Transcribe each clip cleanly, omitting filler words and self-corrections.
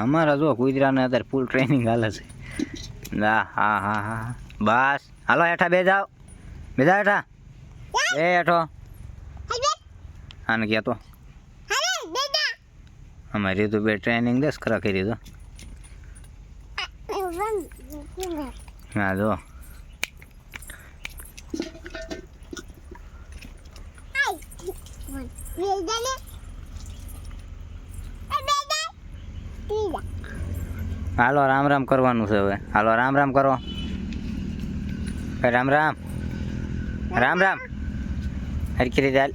અમારા જો કુતરાને અત્યારે ફૂલ ટ્રેનિંગ હાલે છે. હા હા હા હા બસ હાલો હેઠા બે જાઓ હેઠા બે હેઠો આને કહેતો અમારી તો બે ટ્રેનિંગ દસ ખરા કરી દો. હા જો હાલો રામ રામ કરવાનું છે હવે. હાલો રામ રામ કરો. રામ રામ રામ રામ હરખી રીતે હાલ.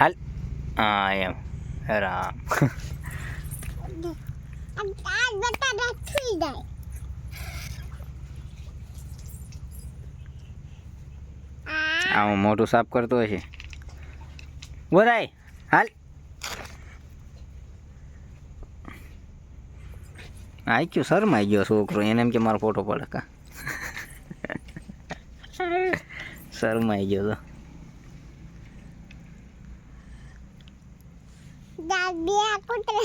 હાલ હા એમ રામ હું મોટું સાફ કરતો હશે. બોલાય હાલ આઈ ગયો શરમાઈ ગયો છોકરો. એને એમ કે મારો ફોટો પડે કા શરમાઈ ગયો તો. દાદી આ કુતરા